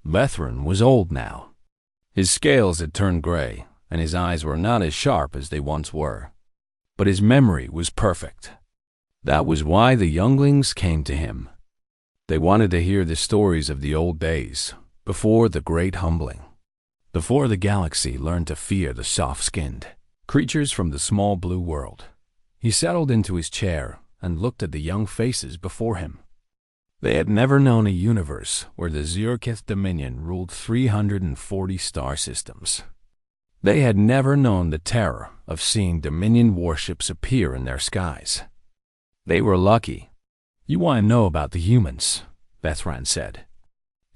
Bethran was old now. His scales had turned gray, and his eyes were not as sharp as they once were. But his memory was perfect. That was why the younglings came to him. They wanted to hear the stories of the old days, before the great humbling, before the galaxy learned to fear the soft-skinned creatures from the small blue world. He settled into his chair and looked at the young faces before him. They had never known a universe where the Zyrkith Dominion ruled 340 star systems. They had never known the terror of seeing Dominion warships appear in their skies. They were lucky. "You want to know about the humans," Bethran said.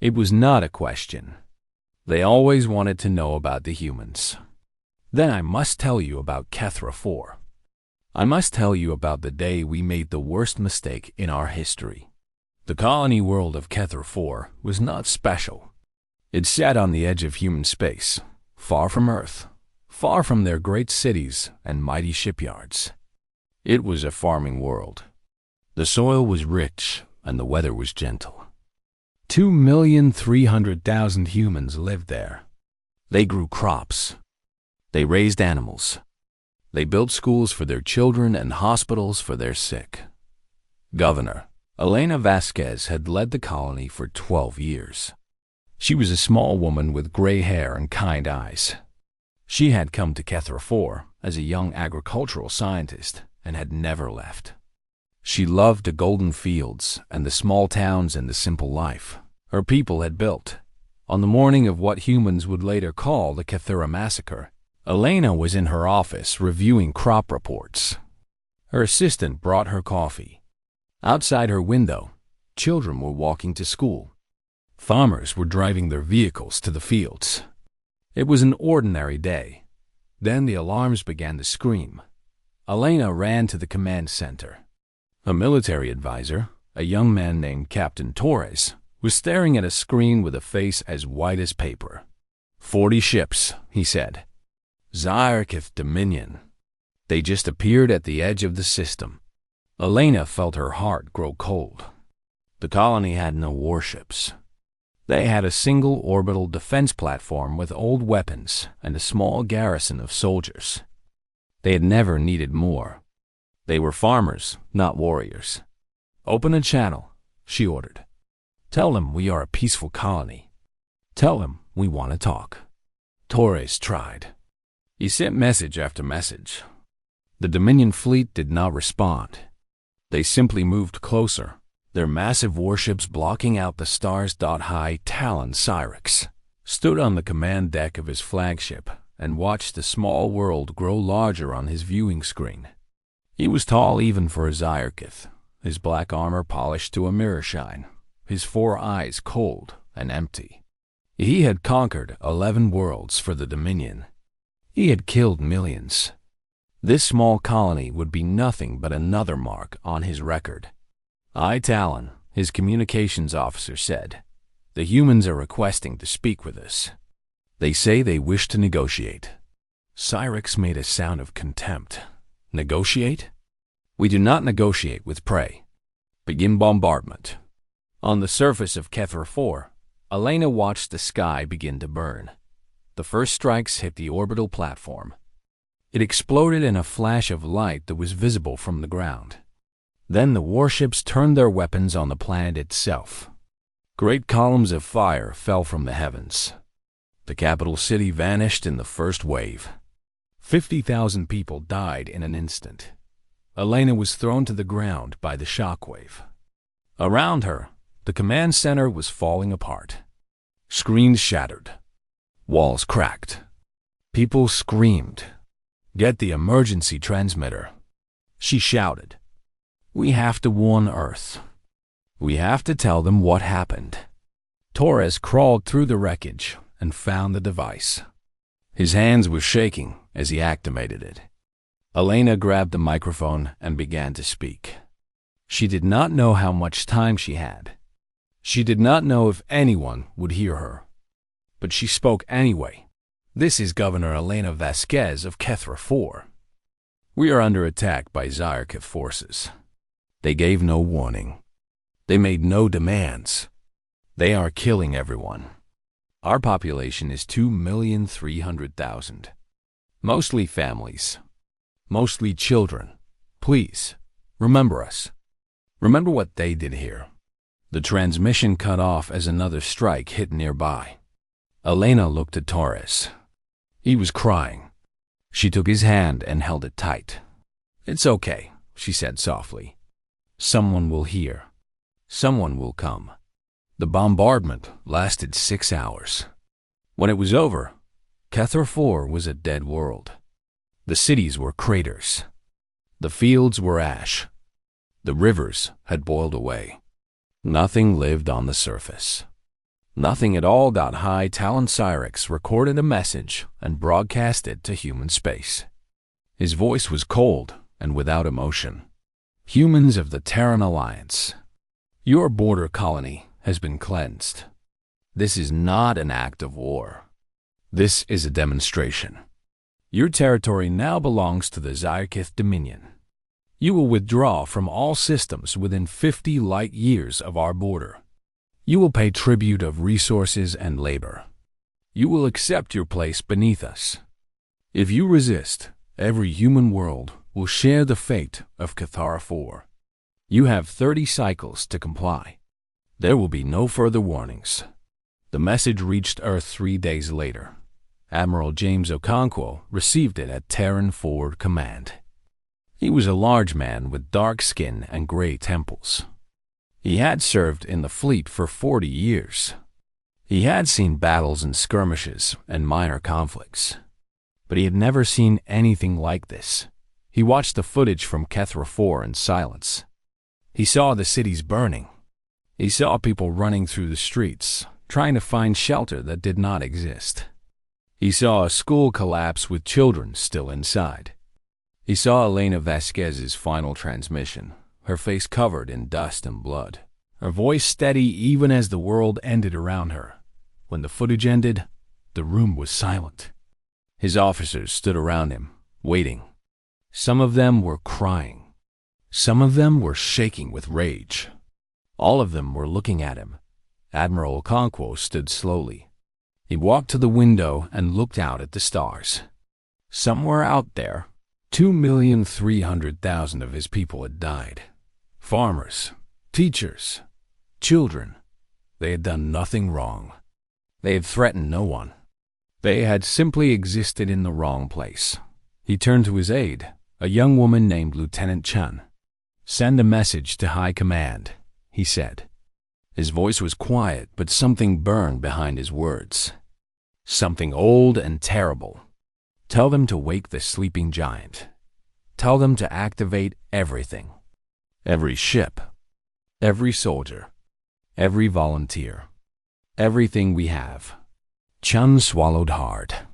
It was not a question. They always wanted to know about the humans. "Then I must tell you about Kethra 4. I must tell you about the day we made the worst mistake in our history." The colony world of Kethra 4 was not special. It sat on the edge of human space, far from Earth, far from their great cities and mighty shipyards. It was a farming world. The soil was rich and the weather was gentle. 2,300,000 humans lived there. They grew crops. They raised animals. They built schools for their children and hospitals for their sick. Governor Elena Vasquez had led the colony for 12 years. She was a small woman with gray hair and kind eyes. She had come to Kethra 4 as a young agricultural scientist and had never left. She loved the golden fields and the small towns and the simple life her people had built. On the morning of what humans would later call the Kethra Massacre, Elena was in her office reviewing crop reports. Her assistant brought her coffee. Outside her window, children were walking to school. Farmers were driving their vehicles to the fields. It was an ordinary day. Then the alarms began to scream. Elena ran to the command center. A military advisor, a young man named Captain Torres, was staring at a screen with a face as white as paper. 40 ships, he said. Zyrkith Dominion. They just appeared at the edge of the system. Elena felt her heart grow cold. The colony had no warships. They had a single orbital defense platform with old weapons and a small garrison of soldiers. They had never needed more. They were farmers, not warriors. "Open a channel," she ordered. "Tell them we are a peaceful colony. Tell them we want to talk." Torres tried. He sent message after message. The Dominion fleet did not respond. They simply moved closer, their massive warships blocking out the stars. High Talon Cyrix stood on the command deck of his flagship and watched the small world grow larger on his viewing screen. He was tall even for a Zyrkith, his black armor polished to a mirror shine, his 4 eyes cold and empty. He had conquered 11 worlds for the Dominion. He had killed millions. This small colony would be nothing but another mark on his record. Talon, his communications officer, said, "The humans are requesting to speak with us. They say they wish to negotiate." Cyrix made a sound of contempt. "Negotiate? We do not negotiate with prey. Begin bombardment." On the surface of Kethra 4, Elena watched the sky begin to burn. The first strikes hit the orbital platform. It exploded in a flash of light that was visible from the ground. Then the warships turned their weapons on the planet itself. Great columns of fire fell from the heavens. The capital city vanished in the first wave. 50,000 people died in an instant. Elena was thrown to the ground by the shockwave. Around her, the command center was falling apart. Screens shattered. Walls cracked. People screamed. "Get the emergency transmitter," she shouted. "We have to warn Earth. We have to tell them what happened." Torres crawled through the wreckage and found the device. His hands were shaking as he activated it. Elena grabbed the microphone and began to speak. She did not know how much time she had. She did not know if anyone would hear her. But she spoke anyway. "This is Governor Elena Vasquez of Kethra 4. We are under attack by Zyrkith forces. They gave no warning. They made no demands. They are killing everyone. Our population is 2,300,000. Mostly families. Mostly children. Please, remember us. Remember what they did here. The transmission cut off as another strike hit nearby. Elena looked at Torres. He was crying. She took his hand and held it tight. "It's okay," she said softly. "Someone will hear. Someone will come." The bombardment lasted 6 hours. When it was over, Kethra 4 was a dead world. The cities were craters. The fields were ash. The rivers had boiled away. Nothing lived on the surface. Nothing at all. High Talon Cyrix recorded a message and broadcast it to human space. His voice was cold and without emotion. "Humans of the Terran Alliance, your border colony has been cleansed. This is not an act of war. This is a demonstration. Your territory now belongs to the Zyrkith Dominion. You will withdraw from all systems within 50 light years of our border. You will pay tribute of resources and labor. You will accept your place beneath us. If you resist, every human world will share the fate of Kethra 4. You have 30 cycles to comply. There will be no further warnings." The message reached Earth 3 days later. Admiral James Okonkwo received it at Terran Forward Command. He was a large man with dark skin and gray temples. He had served in the fleet for 40 years. He had seen battles and skirmishes and minor conflicts. But he had never seen anything like this. He watched the footage from Kethra 4 in silence. He saw the cities burning. He saw people running through the streets, trying to find shelter that did not exist. He saw a school collapse with children still inside. He saw Elena Vasquez's final transmission, her face covered in dust and blood, her voice steady even as the world ended around her. When the footage ended, the room was silent. His officers stood around him, waiting. Some of them were crying. Some of them were shaking with rage. All of them were looking at him. Admiral Okonkwo stood slowly. He walked to the window and looked out at the stars. Somewhere out there, 2,300,000 of his people had died. Farmers, teachers, children. They had done nothing wrong. They had threatened no one. They had simply existed in the wrong place. He turned to his aide, a young woman named Lieutenant Chun. "Send a message to High Command," he said. His voice was quiet, but something burned behind his words. Something old and terrible. "Tell them to wake the sleeping giant. Tell them to activate everything. Every ship. Every soldier. Every volunteer. Everything we have." Chun swallowed hard.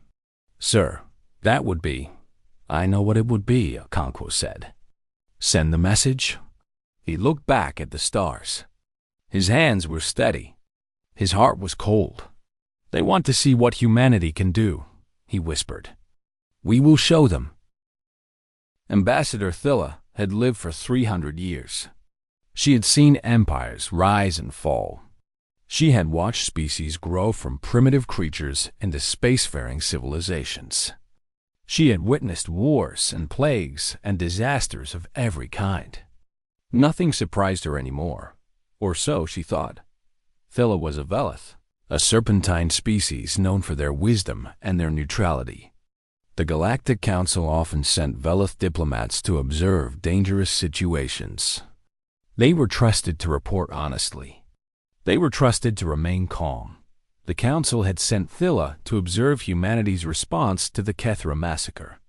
"Sir, that would be—" "I know what it would be," Okonkwo said. "Send the message?" He looked back at the stars. His hands were steady. His heart was cold. "They want to see what humanity can do," he whispered. "We will show them." Ambassador Thilla had lived for 300 years. She had seen empires rise and fall. She had watched species grow from primitive creatures into spacefaring civilizations. She had witnessed wars and plagues and disasters of every kind. Nothing surprised her anymore, or so she thought. Thilla was a Velith, a serpentine species known for their wisdom and their neutrality. The Galactic Council often sent Velith diplomats to observe dangerous situations. They were trusted to report honestly. They were trusted to remain calm. The Council had sent Thilla to observe humanity's response to the Kethra massacre.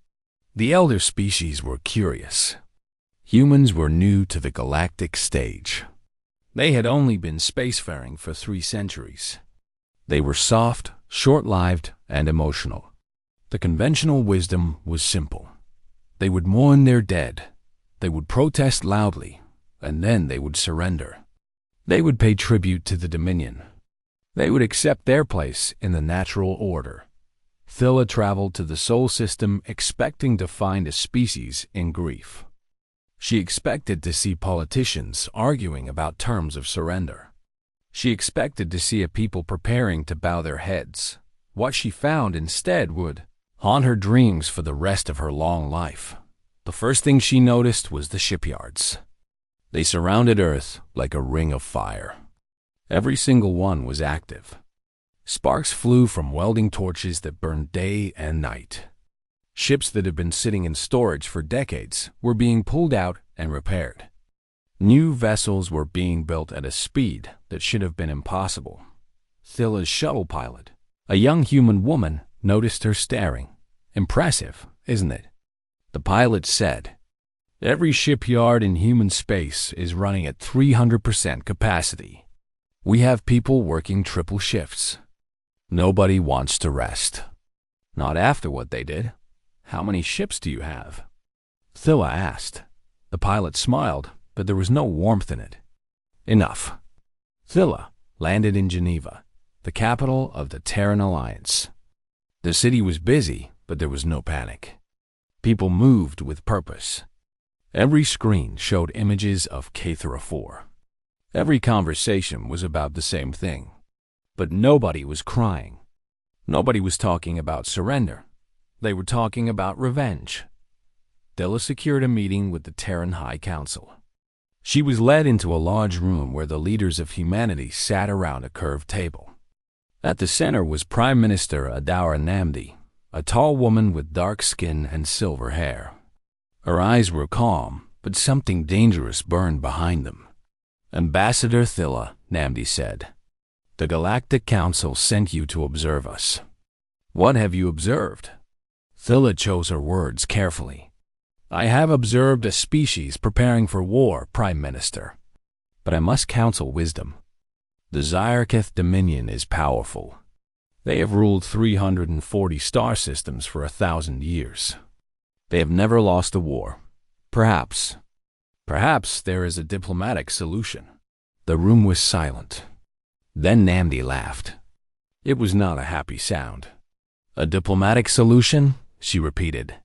The elder species were curious. Humans were new to the galactic stage. They had only been spacefaring for 3 centuries. They were soft, short-lived, and emotional. The conventional wisdom was simple. They would mourn their dead. They would protest loudly, and then they would surrender. They would pay tribute to the Dominion. They would accept their place in the natural order. Thilla traveled to the Sol system expecting to find a species in grief. She expected to see politicians arguing about terms of surrender. She expected to see a people preparing to bow their heads. What she found instead would haunt her dreams for the rest of her long life. The first thing she noticed was the shipyards. They surrounded Earth like a ring of fire. Every single one was active. Sparks flew from welding torches that burned day and night. Ships that had been sitting in storage for decades were being pulled out and repaired. New vessels were being built at a speed that should have been impossible. Thilla's shuttle pilot, a young human woman, noticed her staring. "Impressive, isn't it?" The pilot said. "Every shipyard in human space is running at 300% capacity. We have people working triple shifts. Nobody wants to rest. Not after what they did. How many ships do you have?" Thilla asked. The pilot smiled, but there was no warmth in it. "Enough." Thilla landed in Geneva, the capital of the Terran Alliance. The city was busy, but there was no panic. People moved with purpose. Every screen showed images of Cathra 4. Every conversation was about the same thing. But nobody was crying. Nobody was talking about surrender. They were talking about revenge. Thilla secured a meeting with the Terran High Council. She was led into a large room where the leaders of humanity sat around a curved table. At the center was Prime Minister Adara Namdi, a tall woman with dark skin and silver hair. Her eyes were calm, but something dangerous burned behind them. "Ambassador Thilla," Namdi said, "the Galactic Council sent you to observe us." "What have you observed?" Thilla chose her words carefully. "I have observed a species preparing for war, Prime Minister. But I must counsel wisdom. The Zyrketh Dominion is powerful. They have ruled 340 star systems for 1,000 years. They have never lost a war. Perhaps there is a diplomatic solution." The room was silent. Then Namdi laughed. It was not a happy sound. "A diplomatic solution?" she repeated.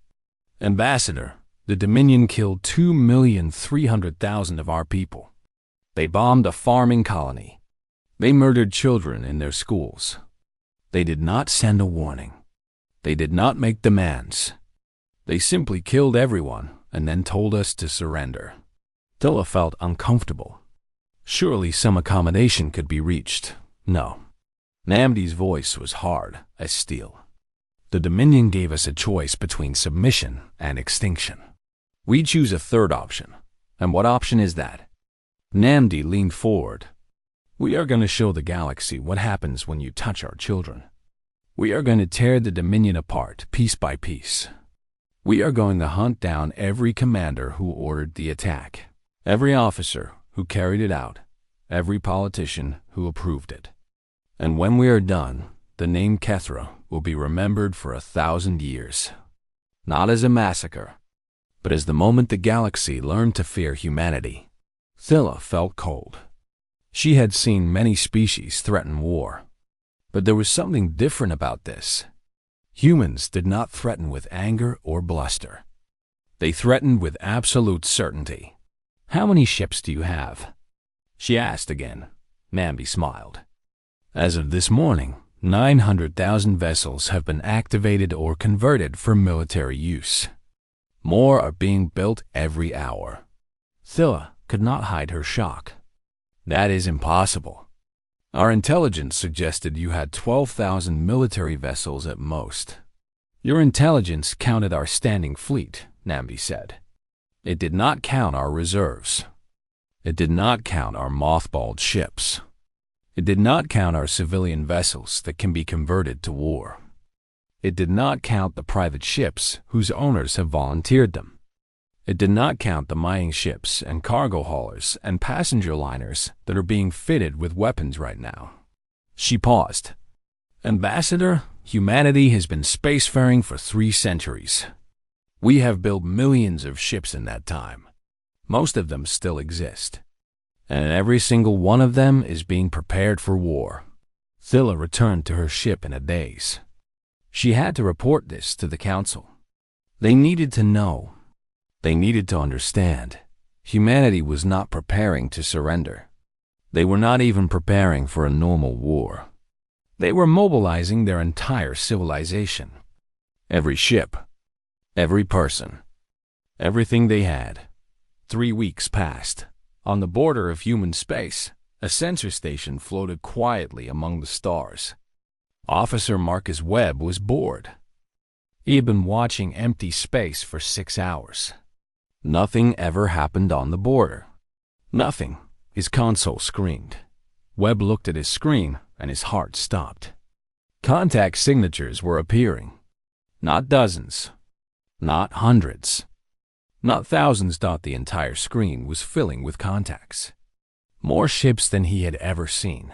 "Ambassador, the Dominion killed 2,300,000 of our people. They bombed a farming colony. They murdered children in their schools. They did not send a warning. They did not make demands. They simply killed everyone and then told us to surrender." Thilla felt uncomfortable. Surely some accommodation could be reached. No. Namdi's voice was hard as steel. "The Dominion gave us a choice between submission and extinction. We choose a third option. And what option is that?" Namdi leaned forward. "We are going to show the galaxy what happens when you touch our children. We are going to tear the Dominion apart piece by piece. We are going to hunt down every commander who ordered the attack, every officer who carried it out, every politician who approved it. And when we are done, the name Cathra will be remembered for 1,000 years. Not as a massacre, but as the moment the galaxy learned to fear humanity." Thilla felt cold. She had seen many species threaten war. But there was something different about this. Humans did not threaten with anger or bluster. They threatened with absolute certainty. "How many ships do you have?" she asked again. Nambi smiled. "As of this morning, 900,000 vessels have been activated or converted for military use. More are being built every hour." Thilla could not hide her shock. "That is impossible. Our intelligence suggested you had 12,000 military vessels at most." "Your intelligence counted our standing fleet," Nambi said. "It did not count our reserves. It did not count our mothballed ships. It did not count our civilian vessels that can be converted to war. It did not count the private ships whose owners have volunteered them. It did not count the mining ships and cargo haulers and passenger liners that are being fitted with weapons right now." She paused. "Ambassador, humanity has been spacefaring for 3 centuries. We have built millions of ships in that time. Most of them still exist. And every single one of them is being prepared for war." Thilla returned to her ship in a daze. She had to report this to the council. They needed to know. They needed to understand. Humanity was not preparing to surrender. They were not even preparing for a normal war. They were mobilizing their entire civilization. Every ship, every person, everything they had. 3 weeks passed. On the border of human space, a sensor station floated quietly among the stars. Officer Marcus Webb was bored. He had been watching empty space for 6 hours. Nothing ever happened on the border. Nothing. His console screamed. Webb looked at his screen, and his heart stopped. Contact signatures were appearing. Not dozens. Not hundreds. Not thousands. The entire screen was filling with contacts. More ships than he had ever seen.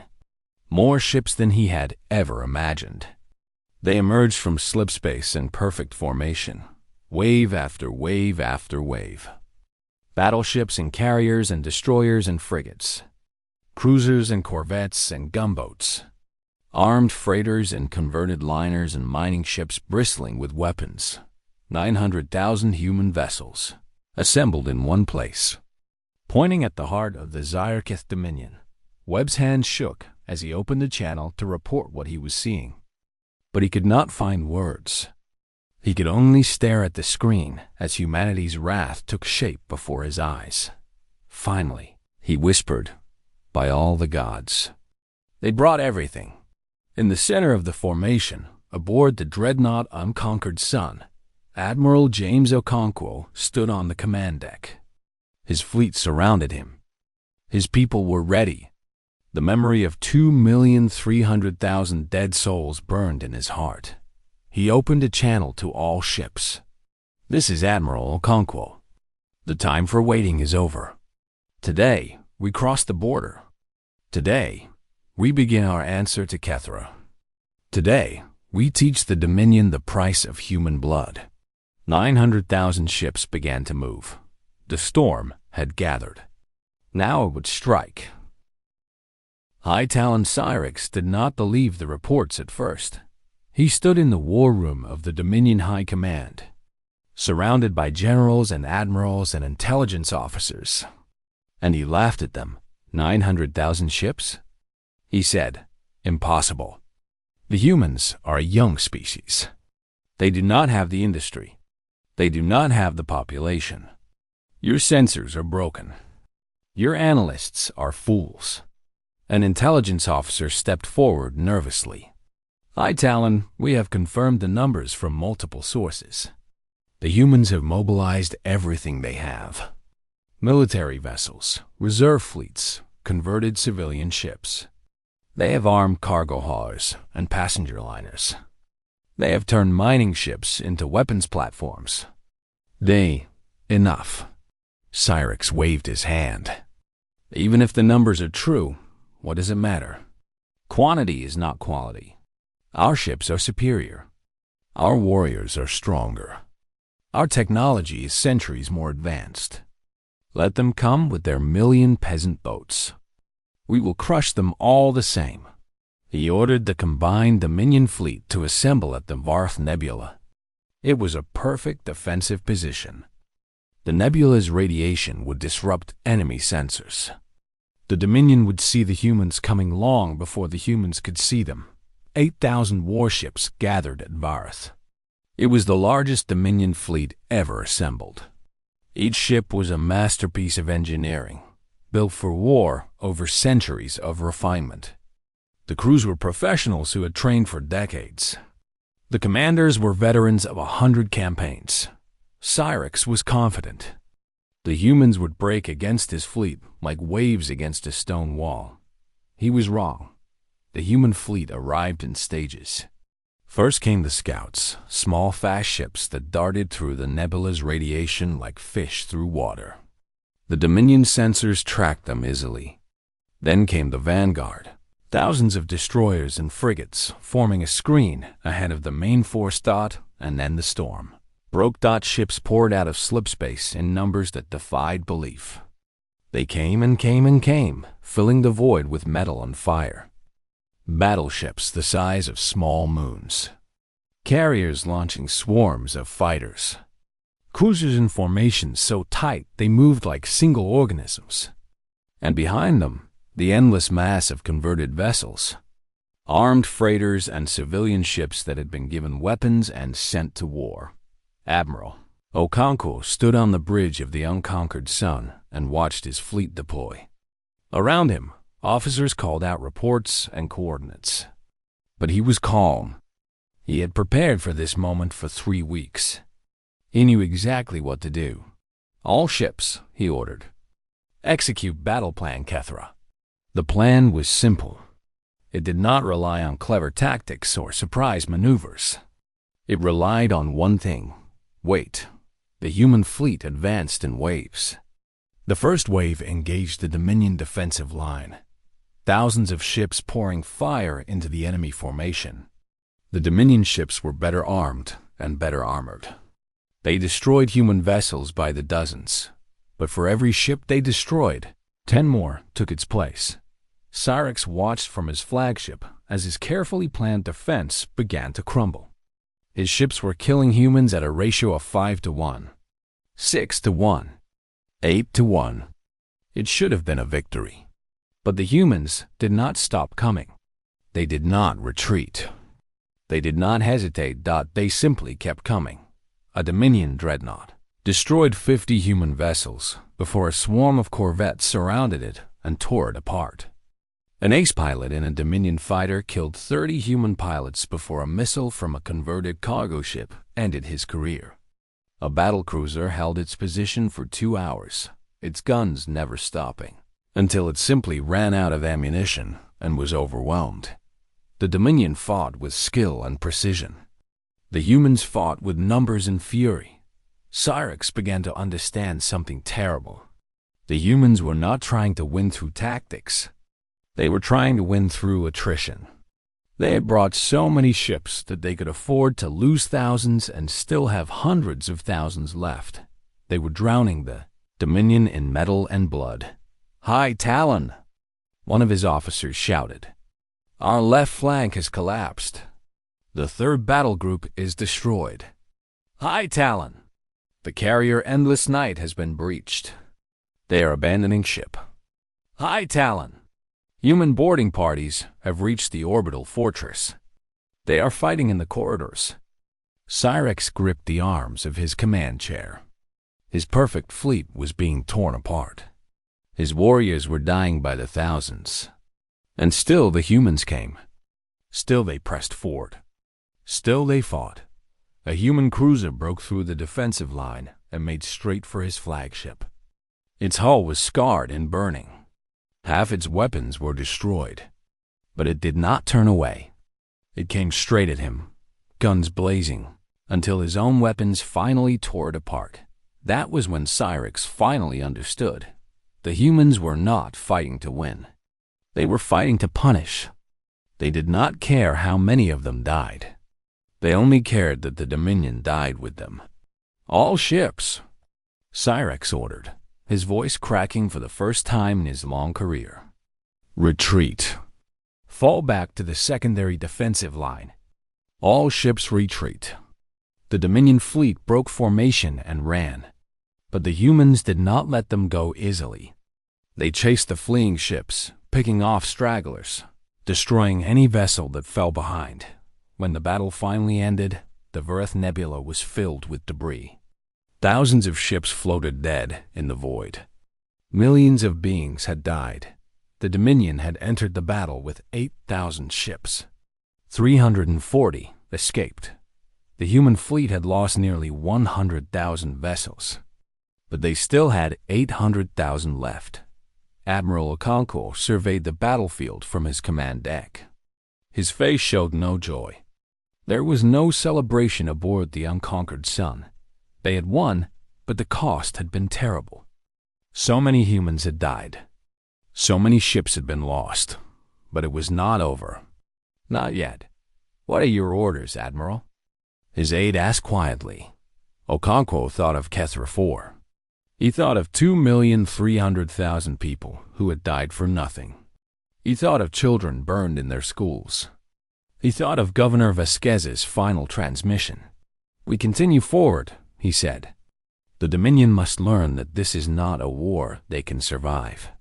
More ships than he had ever imagined. They emerged from slipspace in perfect formation, wave after wave after wave. Battleships and carriers and destroyers and frigates. Cruisers and corvettes and gunboats. Armed freighters and converted liners and mining ships bristling with weapons. 900,000 human vessels, assembled in one place. Pointing at the heart of the Zyrkith Dominion, Webb's hand shook as he opened the channel to report what he was seeing. But he could not find words. He could only stare at the screen as humanity's wrath took shape before his eyes. Finally, he whispered, "By all the gods." They brought everything. In the center of the formation, aboard the dreadnought Unconquered Sun, Admiral James Okonkwo stood on the command deck. His fleet surrounded him. His people were ready. The memory of 2,300,000 dead souls burned in his heart. He opened a channel to all ships. "This is Admiral Okonkwo. The time for waiting is over. Today, we cross the border. Today, we begin our answer to Kethra. Today, we teach the Dominion the price of human blood." 900,000 ships began to move. The storm had gathered. Now it would strike. High Talon Cyrix did not believe the reports at first. He stood in the war room of the Dominion High Command, surrounded by generals and admirals and intelligence officers. And he laughed at them. 900,000 ships? He said, "Impossible. The humans are a young species. They do not have the industry. They do not have the population. Your sensors are broken. Your analysts are fools." An intelligence officer stepped forward nervously. "High Talon, we have confirmed the numbers from multiple sources. The humans have mobilized everything they have. Military vessels, reserve fleets, converted civilian ships. They have armed cargo haulers and passenger liners. They have turned mining ships into weapons platforms. Enough." Cyrix waved his hand. "Even if the numbers are true, what does it matter? Quantity is not quality. Our ships are superior. Our warriors are stronger. Our technology is centuries more advanced. Let them come with their million peasant boats. We will crush them all the same." He ordered the combined Dominion fleet to assemble at the Varth Nebula. It was a perfect defensive position. The nebula's radiation would disrupt enemy sensors. The Dominion would see the humans coming long before the humans could see them. 8,000 warships gathered at Varth. It was the largest Dominion fleet ever assembled. Each ship was a masterpiece of engineering, built for war over centuries of refinement. The crews were professionals who had trained for decades. The commanders were veterans of 100 campaigns. Cyrix was confident. The humans would break against his fleet like waves against a stone wall. He was wrong. The human fleet arrived in stages. First came the scouts, small fast ships that darted through the nebula's radiation like fish through water. The Dominion sensors tracked them easily. Then came the vanguard, thousands of destroyers and frigates forming a screen ahead of the main force. And then the storm. Broke. Ships poured out of slipspace in numbers that defied belief. They came and came and came, filling the void with metal and fire. Battleships the size of small moons. Carriers launching swarms of fighters. Cruisers in formations so tight they moved like single organisms. And behind them, The endless mass of converted vessels, armed freighters and civilian ships that had been given weapons and sent to war. Admiral Okonkwo stood on the bridge of the unconquered sun and watched his fleet deploy. Around him, officers called out reports and coordinates. But he was calm. He had prepared for this moment for 3 weeks. He knew exactly what to do. All ships, he ordered. Execute battle plan, Kethra. The plan was simple. It did not rely on clever tactics or surprise maneuvers. It relied on one thing: wait. The human fleet advanced in waves. The first wave engaged the Dominion defensive line, thousands of ships pouring fire into the enemy formation. The Dominion ships were better armed and better armored. They destroyed human vessels by the dozens, but for every ship they destroyed, 10 more took its place. Cyrix watched from his flagship as his carefully planned defense began to crumble. His ships were killing humans at a ratio of 5 to 1, 6 to 1, 8 to 1. It should have been a victory. But the humans did not stop coming. They did not retreat. They did not hesitate. They simply kept coming. A Dominion dreadnought destroyed 50 human vessels before a swarm of corvettes surrounded it and tore it apart. An ace pilot in a Dominion fighter killed 30 human pilots before a missile from a converted cargo ship ended his career. A battlecruiser held its position for 2 hours, its guns never stopping, until it simply ran out of ammunition and was overwhelmed. The Dominion fought with skill and precision. The humans fought with numbers and fury. Cyrix began to understand something terrible. The humans were not trying to win through tactics. They were trying to win through attrition. They had brought so many ships that they could afford to lose thousands and still have hundreds of thousands left. They were drowning the Dominion in metal and blood. "High Talon!" one of his officers shouted. "Our left flank has collapsed. The third battle group is destroyed. High Talon! The carrier Endless Night has been breached. They are abandoning ship. High Talon! Human boarding parties have reached the orbital fortress. They are fighting in the corridors." Cyrix gripped the arms of his command chair. His perfect fleet was being torn apart. His warriors were dying by the thousands. And still the humans came. Still they pressed forward. Still they fought. A human cruiser broke through the defensive line and made straight for his flagship. Its hull was scarred and burning. Half its weapons were destroyed. But it did not turn away. It came straight at him, guns blazing, until his own weapons finally tore it apart. That was when Cyrix finally understood. The humans were not fighting to win. They were fighting to punish. They did not care how many of them died. They only cared that the Dominion died with them. "All ships," Cyrix ordered, his voice cracking for the first time in his long career. "Retreat. Fall back to the secondary defensive line. All ships retreat." The Dominion fleet broke formation and ran. But the humans did not let them go easily. They chased the fleeing ships, picking off stragglers, destroying any vessel that fell behind. When the battle finally ended, the Verith Nebula was filled with debris. Thousands of ships floated dead in the void. Millions of beings had died. The Dominion had entered the battle with 8,000 ships. 340 escaped. The human fleet had lost nearly 100,000 vessels. But they still had 800,000 left. Admiral Okonkwo surveyed the battlefield from his command deck. His face showed no joy. There was no celebration aboard the unconquered sun. They had won, but the cost had been terrible. So many humans had died. So many ships had been lost. But it was not over. "Not yet. What are your orders, Admiral?" his aide asked quietly. Okonkwo thought of Kethra 4. He thought of 2,300,000 people who had died for nothing. He thought of children burned in their schools. He thought of Governor Vasquez's final transmission. "We continue forward," he said. "The Dominion must learn that this is not a war they can survive.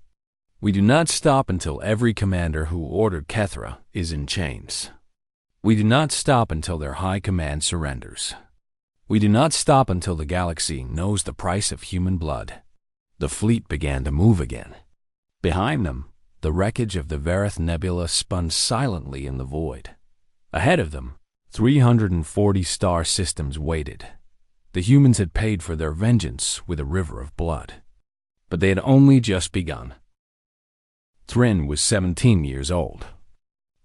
We do not stop until every commander who ordered Kethra is in chains. We do not stop until their high command surrenders. We do not stop until the galaxy knows the price of human blood. The fleet began to move again. Behind them, the wreckage of the Vareth Nebula spun silently in the void. Ahead of them, 340 star systems waited. The humans had paid for their vengeance with a river of blood. But they had only just begun. Thrin was 17 years old.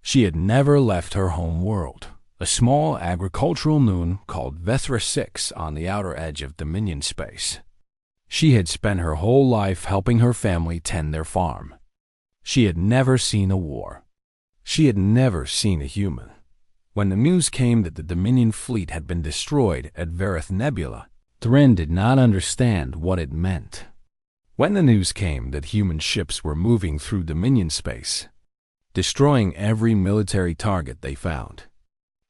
She had never left her home world, a small agricultural moon called Vethra 6 on the outer edge of Dominion space. She had spent her whole life helping her family tend their farm. She had never seen a war. She had never seen a human. When the news came that the Dominion fleet had been destroyed at Vareth Nebula, Thrin did not understand what it meant. When the news came that human ships were moving through Dominion space, destroying every military target they found,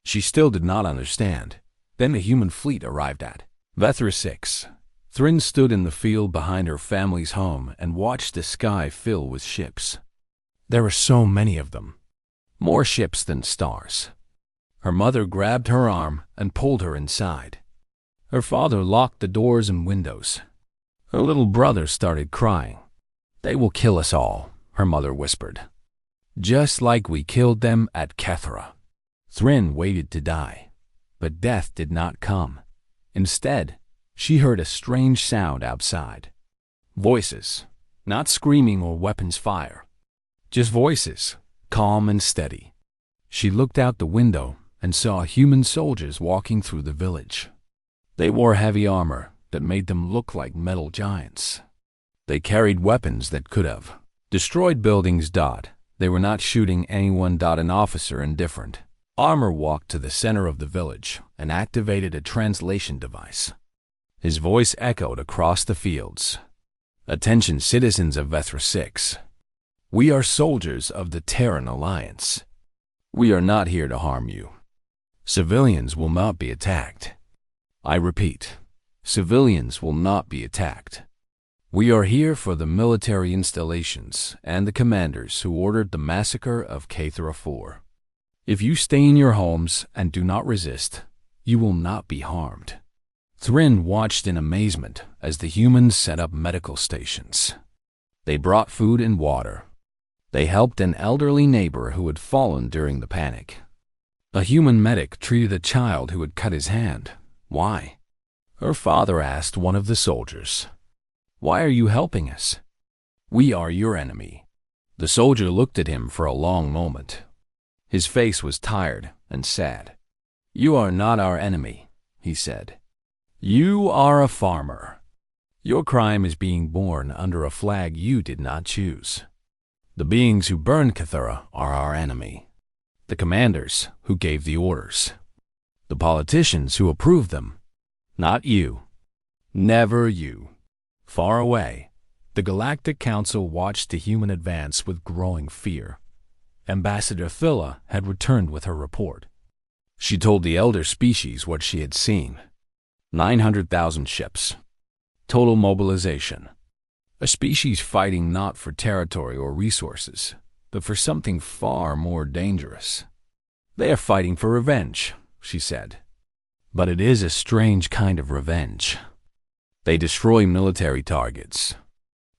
she still did not understand. Then the human fleet arrived at Vethra 6. Thrin stood in the field behind her family's home and watched the sky fill with ships. There were so many of them, more ships than stars. Her mother grabbed her arm and pulled her inside. Her father locked the doors and windows. Her little brother started crying. "They will kill us all," her mother whispered. "Just like we killed them at Kethra." Thrin waited to die, but death did not come. Instead, she heard a strange sound outside. Voices, not screaming or weapons fire. Just voices, calm and steady. She looked out the window and saw human soldiers walking through the village. They wore heavy armor that made them look like metal giants. They carried weapons that could have destroyed buildings. They were not shooting anyone. An officer, indifferent, armor walked to the center of the village and activated a translation device. His voice echoed across the fields. "Attention, citizens of Vethra 6. We are soldiers of the Terran Alliance. We are not here to harm you. Civilians will not be attacked. I repeat, civilians will not be attacked. We are here for the military installations and the commanders who ordered the massacre of Kethra 4. If you stay in your homes and do not resist, you will not be harmed." Thrin watched in amazement as the humans set up medical stations. They brought food and water. They helped an elderly neighbor who had fallen during the panic. A human medic treated a child who had cut his hand. Why? Her father asked one of the soldiers. "Why are you helping us?" "We are your enemy." The soldier looked at him for a long moment. His face was tired and sad. "You are not our enemy," he said. "You are a farmer. Your crime is being born under a flag you did not choose. The beings who burned Kethra are our enemy. The commanders who gave the orders. The politicians who approved them. Not you. Never you." Far away, the Galactic Council watched the human advance with growing fear. Ambassador Thilla had returned with her report. She told the elder species what she had seen. 900,000 ships. Total mobilization. A species fighting not for territory or resources, but for something far more dangerous. "They are fighting for revenge," she said. "But it is a strange kind of revenge. They destroy military targets.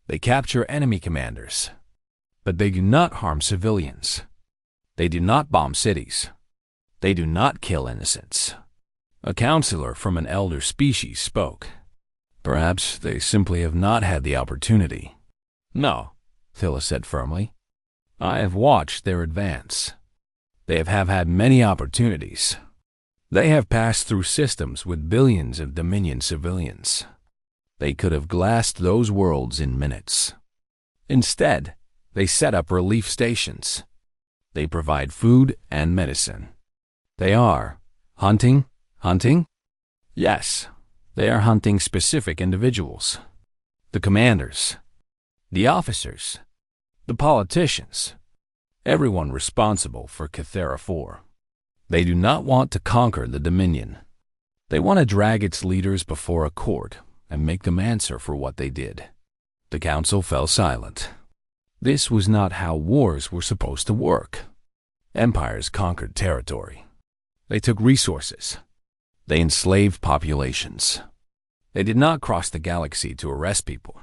They capture enemy commanders. But they do not harm civilians. They do not bomb cities. They do not kill innocents." A counselor from an elder species spoke. "Perhaps they simply have not had the opportunity." "No," Thilla said firmly. "I have watched their advance. They have had many opportunities. They have passed through systems with billions of Dominion civilians. They could have glassed those worlds in minutes. Instead, they set up relief stations. They provide food and medicine. They are hunting. Yes, they are hunting specific individuals. The commanders, the officers, the politicians, everyone responsible for Kethra 4. They do not want to conquer the Dominion. They want to drag its leaders before a court and make them answer for what they did." The council fell silent. This was not how wars were supposed to work. Empires conquered territory. They took resources. They enslaved populations. They did not cross the galaxy to arrest people.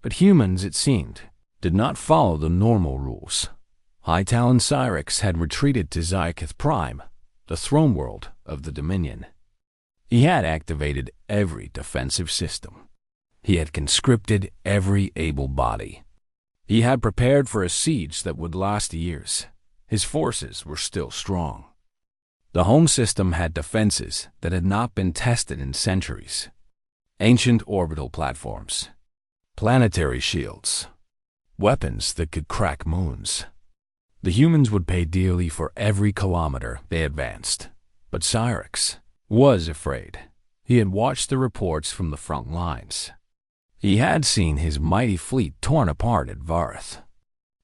But humans, it seemed, did not follow the normal rules. High Talon Cyrix had retreated to Zyakith Prime, the throne world of the Dominion. He had activated every defensive system. He had conscripted every able body. He had prepared for a siege that would last years. His forces were still strong. The home system had defenses that had not been tested in centuries. Ancient orbital platforms, planetary shields, weapons that could crack moons. The humans would pay dearly for every kilometer they advanced. But Cyrix was afraid. He had watched the reports from the front lines. He had seen his mighty fleet torn apart at Varth.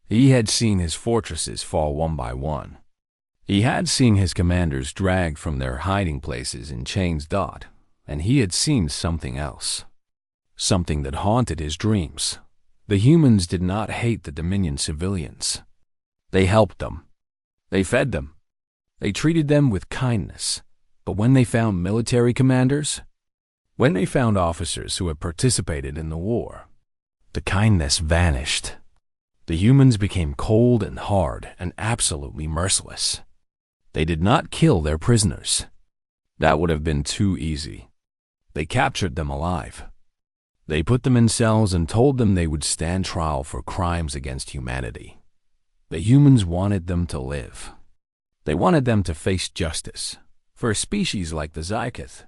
He had seen his fortresses fall one by one. He had seen his commanders dragged from their hiding places in Chains Dot, and he had seen something else. Something that haunted his dreams. The humans did not hate the Dominion civilians. They helped them. They fed them. They treated them with kindness. But when they found military commanders, when they found officers who had participated in the war, the kindness vanished. The humans became cold and hard and absolutely merciless. They did not kill their prisoners. That would have been too easy. They captured them alive. They put them in cells and told them they would stand trial for crimes against humanity. The humans wanted them to live. They wanted them to face justice for a species like the Zyakith,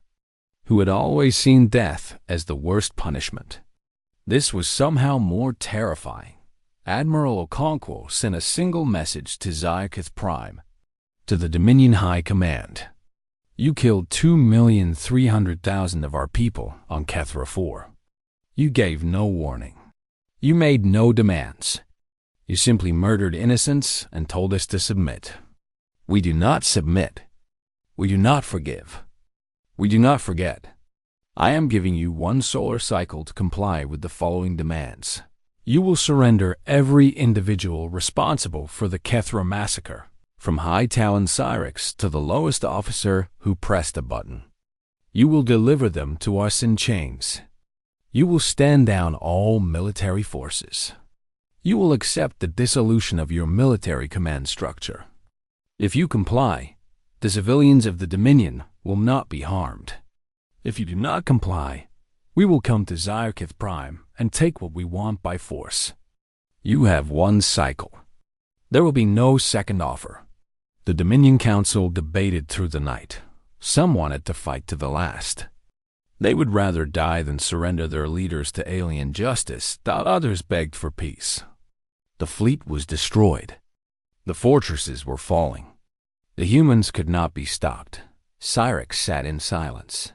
who had always seen death as the worst punishment. This was somehow more terrifying. Admiral Okonkwo sent a single message to Zyakith Prime, to the Dominion High Command. You killed 2,300,000 of our people on Kethra 4. You gave no warning. You made no demands. You simply murdered innocents and told us to submit. We do not submit. We do not forgive. We do not forget. I am giving you one solar cycle to comply with the following demands. You will surrender every individual responsible for the Kethra massacre, from High Talon Cyrix to the lowest officer who pressed a button. You will deliver them to us in chains. You will stand down all military forces. You will accept the dissolution of your military command structure. If you comply, the civilians of the Dominion will not be harmed. If you do not comply, we will come to Zyakith Prime and take what we want by force. You have one cycle. There will be no second offer. The Dominion Council debated through the night. Some wanted to fight to the last. They would rather die than surrender their leaders to alien justice, while others begged for peace. The fleet was destroyed. The fortresses were falling. The humans could not be stopped. Cyrix sat in silence.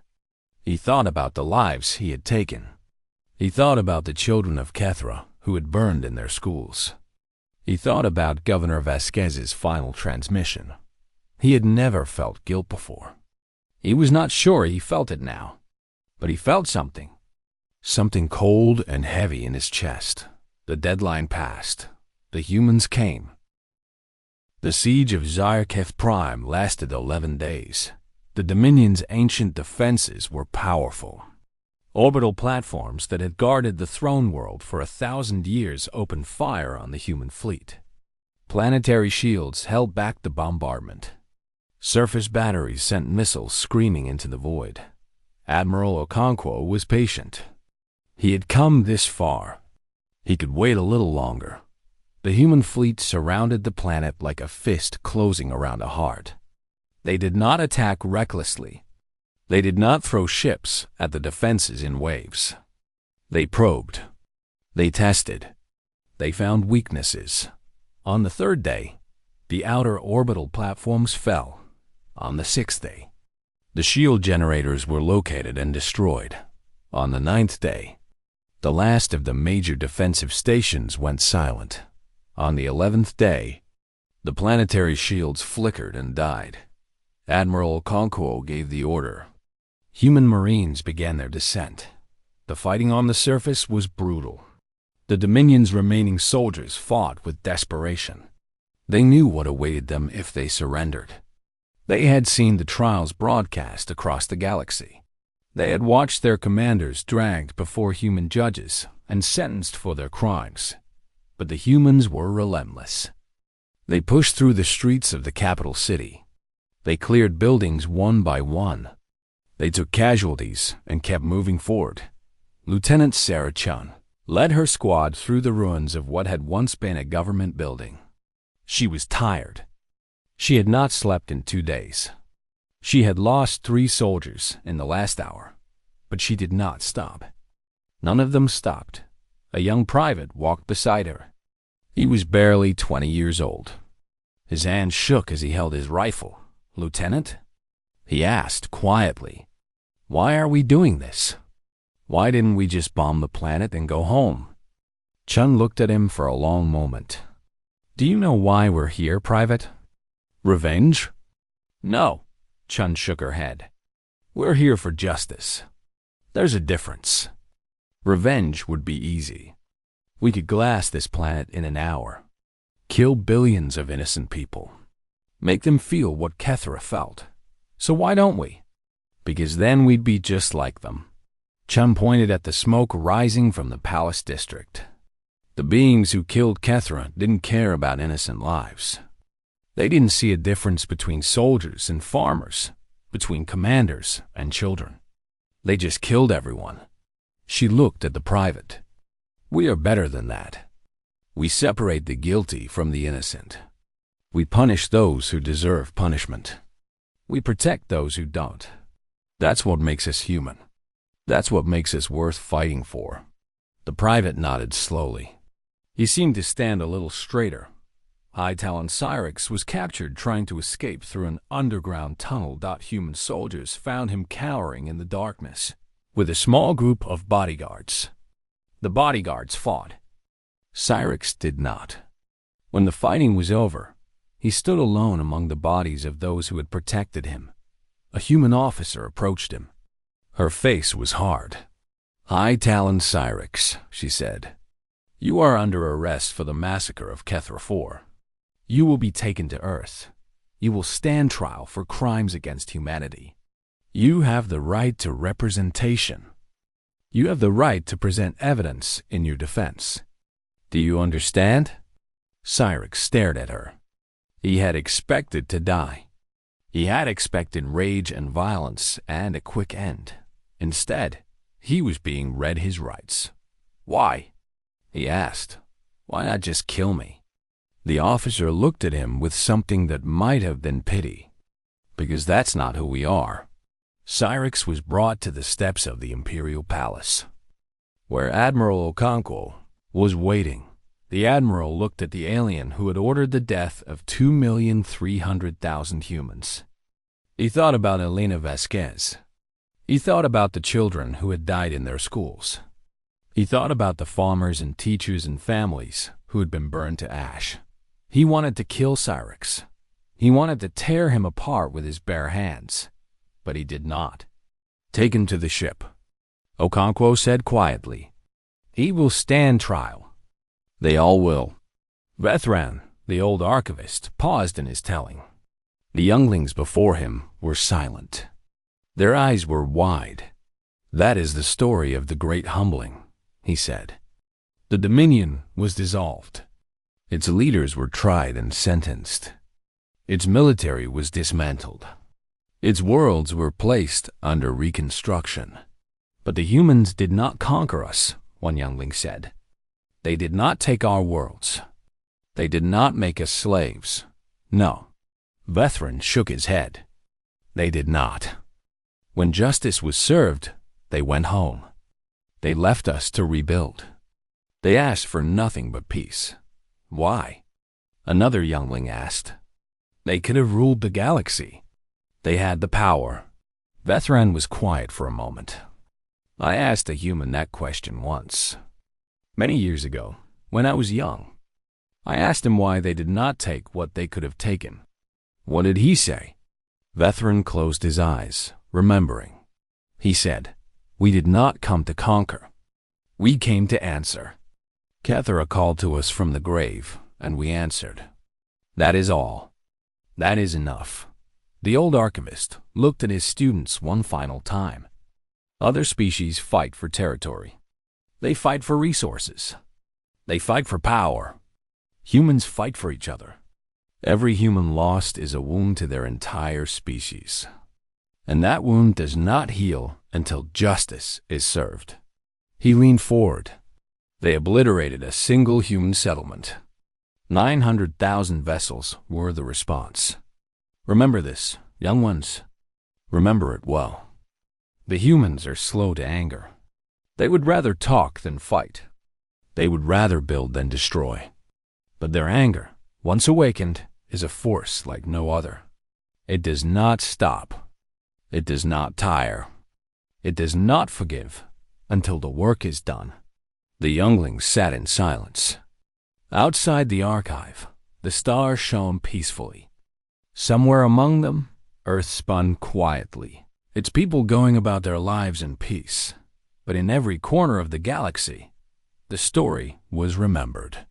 He thought about the lives he had taken. He thought about the children of Kethra who had burned in their schools. He thought about Governor Vasquez's final transmission. He had never felt guilt before. He was not sure he felt it now, but he felt something. Something cold and heavy in his chest. The deadline passed. The humans came. The siege of Zyakith Prime lasted 11 days. The Dominion's ancient defenses were powerful. Orbital platforms that had guarded the throne world for 1,000 years opened fire on the human fleet. Planetary shields held back the bombardment. Surface batteries sent missiles screaming into the void. Admiral Okonkwo was patient. He had come this far. He could wait a little longer. The human fleet surrounded the planet like a fist closing around a heart. They did not attack recklessly. They did not throw ships at the defenses in waves. They probed. They tested. They found weaknesses. On the 3rd day, the outer orbital platforms fell. On the 6th day, the shield generators were located and destroyed. On the 9th day, the last of the major defensive stations went silent. On the 11th day, the planetary shields flickered and died. Admiral Okonkwo gave the order. Human Marines began their descent. The fighting on the surface was brutal. The Dominion's remaining soldiers fought with desperation. They knew what awaited them if they surrendered. They had seen the trials broadcast across the galaxy. They had watched their commanders dragged before human judges and sentenced for their crimes. But the humans were relentless. They pushed through the streets of the capital city. They cleared buildings one by one. They took casualties and kept moving forward. Lieutenant Sarah Chun led her squad through the ruins of what had once been a government building. She was tired. She had not slept in 2 days. She had lost 3 soldiers in the last hour, but she did not stop. None of them stopped. A young private walked beside her. He was barely 20 years old. His hand shook as he held his rifle. "Lieutenant?" he asked quietly. "Why are we doing this? Why didn't we just bomb the planet and go home?" Chun looked at him for a long moment. "Do you know why we're here, Private? Revenge?" "No," Chun shook her head. "We're here for justice. There's a difference. Revenge would be easy. We could glass this planet in an hour, kill billions of innocent people, make them feel what Kethra felt. So why don't we? Because then we'd be just like them." Chun pointed at the smoke rising from the palace district. The beings who killed Kethra didn't care about innocent lives. They didn't see a difference between soldiers and farmers, between commanders and children. They just killed everyone. She looked at the private. "We are better than that. We separate the guilty from the innocent. We punish those who deserve punishment. We protect those who don't. That's what makes us human. That's what makes us worth fighting for." The private nodded slowly. He seemed to stand a little straighter. High Talon Cyrix was captured trying to escape through an underground tunnel. Human soldiers found him cowering in the darkness, with a small group of bodyguards. The bodyguards fought. Cyrix did not. When the fighting was over, he stood alone among the bodies of those who had protected him. A human officer approached him. Her face was hard. "High Talon Cyrix," she said. "You are under arrest for the massacre of Kethra 4. You will be taken to Earth. You will stand trial for crimes against humanity. You have the right to representation. You have the right to present evidence in your defense. Do you understand?" Cyrix stared at her. He had expected to die. He had expected rage and violence and a quick end. Instead, he was being read his rights. "Why?" he asked. "Why not just kill me?" The officer looked at him with something that might have been pity. "Because that's not who we are." Cyrix was brought to the steps of the Imperial Palace, where Admiral Okonkwo was waiting. The Admiral looked at the alien who had ordered the death of 2,300,000 humans. He thought about Elena Vasquez. He thought about the children who had died in their schools. He thought about the farmers and teachers and families who had been burned to ash. He wanted to kill Cyrix. He wanted to tear him apart with his bare hands, but he did not. "Take him to the ship," Okonkwo said quietly. "He will stand trial." "They all will." Vethran, the old archivist, paused in his telling. The younglings before him were silent. Their eyes were wide. "That is the story of the Great Humbling," he said. "The Dominion was dissolved. Its leaders were tried and sentenced. Its military was dismantled. Its worlds were placed under reconstruction. But the humans did not conquer us," one youngling said. "They did not take our worlds. They did not make us slaves. No." Vethran shook his head. "They did not. When justice was served, they went home. They left us to rebuild. They asked for nothing but peace." "Why?" another youngling asked. "They could have ruled the galaxy. They had the power." Vethran was quiet for a moment. "I asked a human that question once. Many years ago, when I was young. I asked him why they did not take what they could have taken. What did he say?" Vethran closed his eyes, remembering. He said, "We did not come to conquer. We came to answer." Kethera called to us from the grave, and we answered. That is all. That is enough. The old archivist looked at his students one final time. Other species fight for territory. They fight for resources. They fight for power. Humans fight for each other. Every human lost is a wound to their entire species. And that wound does not heal until justice is served. He leaned forward. They obliterated a single human settlement. 900,000 vessels were the response. Remember this, young ones. Remember it well. The humans are slow to anger. They would rather talk than fight. They would rather build than destroy. But their anger, once awakened, is a force like no other. It does not stop. It does not tire. It does not forgive until the work is done. The younglings sat in silence. Outside the archive, the stars shone peacefully. Somewhere among them, Earth spun quietly, its people going about their lives in peace. But in every corner of the galaxy, the story was remembered.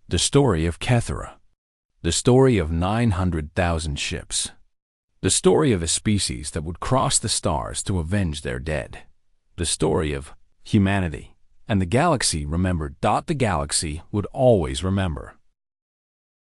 The story of Kethera. The story of 900,000 ships. The story of a species that would cross the stars to avenge their dead. The story of humanity. And the galaxy remembered. The galaxy would always remember.